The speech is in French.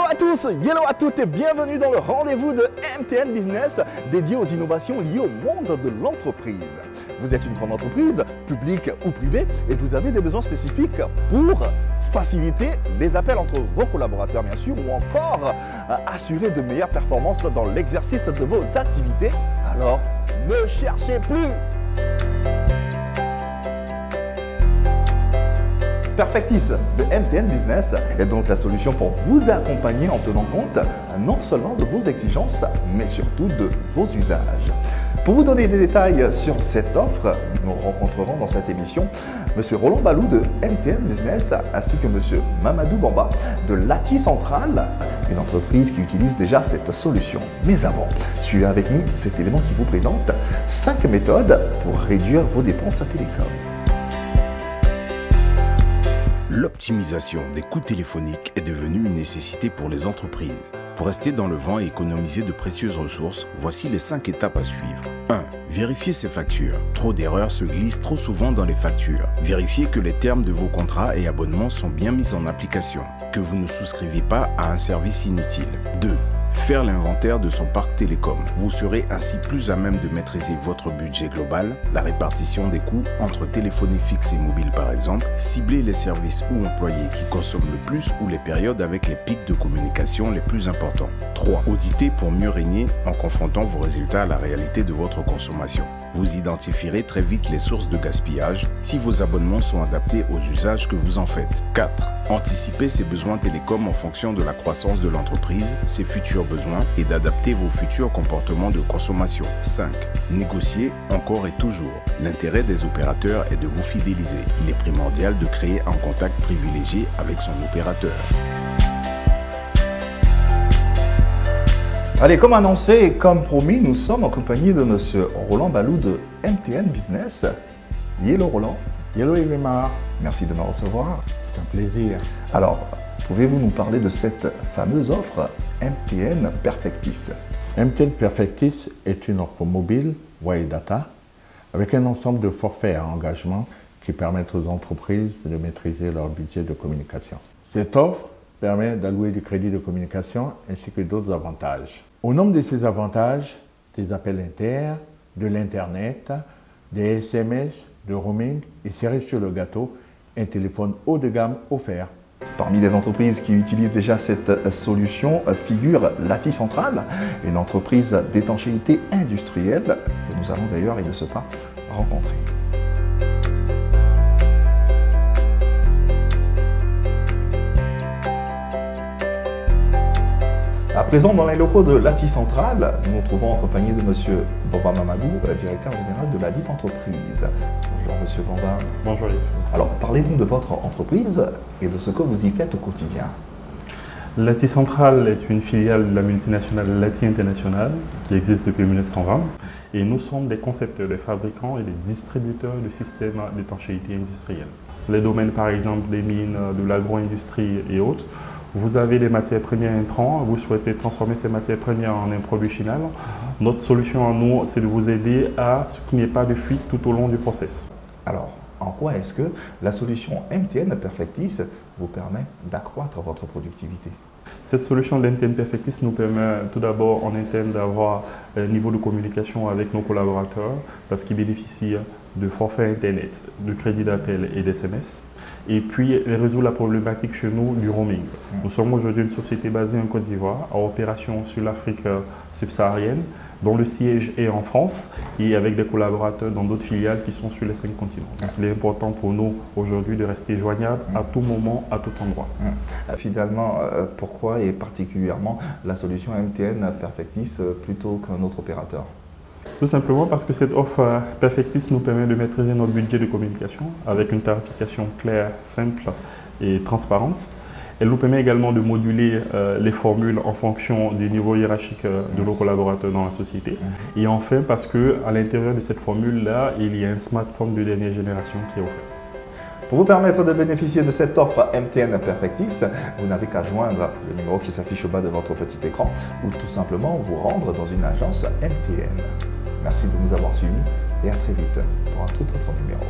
à tous, hello à toutes et bienvenue dans le rendez-vous de MTN Business dédié aux innovations liées au monde de l'entreprise. Vous êtes une grande entreprise, publique ou privée, et vous avez des besoins spécifiques pour faciliter les appels entre vos collaborateurs bien sûr, ou encore assurer de meilleures performances dans l'exercice de vos activités. Alors, ne cherchez plus! Perfectis de MTN Business est donc la solution pour vous accompagner en tenant compte non seulement de vos exigences, mais surtout de vos usages. Pour vous donner des détails sur cette offre, nous rencontrerons dans cette émission M. Roland Balou de MTN Business ainsi que M. Mamadou Bamba de Lati Central, une entreprise qui utilise déjà cette solution. Mais avant, suivez avec nous cet élément qui vous présente 5 méthodes pour réduire vos dépenses à télécom. L'optimisation des coûts téléphoniques est devenue une nécessité pour les entreprises. Pour rester dans le vent et économiser de précieuses ressources, voici les 5 étapes à suivre. 1. Vérifiez ses factures. Trop d'erreurs se glissent trop souvent dans les factures. Vérifiez que les termes de vos contrats et abonnements sont bien mis en application, que vous ne souscrivez pas à un service inutile. 2. Faire l'inventaire de son parc télécom. Vous serez ainsi plus à même de maîtriser votre budget global, la répartition des coûts entre téléphonie fixe et mobile par exemple, cibler les services ou employés qui consomment le plus ou les périodes avec les pics de communication les plus importants. 3. Auditer pour mieux régner en confrontant vos résultats à la réalité de votre consommation. Vous identifierez très vite les sources de gaspillage si vos abonnements sont adaptés aux usages que vous en faites. 4. Anticiper ses besoins télécoms en fonction de la croissance de l'entreprise, ses futurs besoins et d'adapter vos futurs comportements de consommation. 5. Négocier encore et toujours. L'intérêt des opérateurs est de vous fidéliser. Il est primordial de créer un contact privilégié avec son opérateur. Allez, comme annoncé et comme promis, nous sommes en compagnie de M. Roland Balou de MTN Business. Hello Roland. Hello Yvemar. Merci de me recevoir. C'est un plaisir. Alors, pouvez-vous nous parler de cette fameuse offre MTN Perfectis? MTN Perfectis est une offre mobile, voix et data, avec un ensemble de forfaits à engagement qui permettent aux entreprises de maîtriser leur budget de communication. Cette offre permet d'allouer du crédit de communication ainsi que d'autres avantages. Au nombre de ces avantages, des appels inter, de l'Internet, des SMS, de roaming et cerise sur le gâteau, un téléphone haut de gamme offert. Parmi les entreprises qui utilisent déjà cette solution figure Lati Central, une entreprise d'étanchéité industrielle que nous avons d'ailleurs et de ce pas rencontrée. À présent, dans les locaux de Lati Central, nous nous trouvons en compagnie de M. Bamba Mamadou, directeur général de la dite entreprise. Bonjour M. Bamba. Bonjour. Alors, parlez-nous de votre entreprise et de ce que vous y faites au quotidien. Lati Central est une filiale de la multinationale Lati International qui existe depuis 1920 et nous sommes des concepteurs, des fabricants et des distributeurs de systèmes d'étanchéité industrielle. Les domaines par exemple des mines, de l'agro-industrie et autres. Vous avez des matières premières intrants, vous souhaitez transformer ces matières premières en un produit final. Notre solution à nous, c'est de vous aider à ce qu'il n'y ait pas de fuite tout au long du process. Alors, en quoi est-ce que la solution MTN Perfectis vous permet d'accroître votre productivité? Cette solution de MTN Perfectis nous permet tout d'abord en interne d'avoir un niveau de communication avec nos collaborateurs parce qu'ils bénéficient de forfaits Internet, de crédits d'appel et d'SMS. Et puis, résout la problématique chez nous du roaming. Nous sommes aujourd'hui une société basée en Côte d'Ivoire, en opération sur l'Afrique subsaharienne, dont le siège est en France et avec des collaborateurs dans d'autres filiales qui sont sur les 5 continents. Donc, il est important pour nous aujourd'hui de rester joignable à tout moment, à tout endroit. Finalement, pourquoi et particulièrement la solution MTN Perfectis plutôt qu'un autre opérateur? Tout simplement parce que cette offre Perfectis nous permet de maîtriser notre budget de communication avec une tarification claire, simple et transparente. Elle nous permet également de moduler les formules en fonction du niveau hiérarchique de nos collaborateurs dans la société. Et enfin parce qu'à l'intérieur de cette formule-là, il y a un smartphone de dernière génération qui est offert. Pour vous permettre de bénéficier de cette offre MTN Perfectis, vous n'avez qu'à joindre le numéro qui s'affiche au bas de votre petit écran ou tout simplement vous rendre dans une agence MTN. Merci de nous avoir suivis et à très vite pour un tout autre numéro.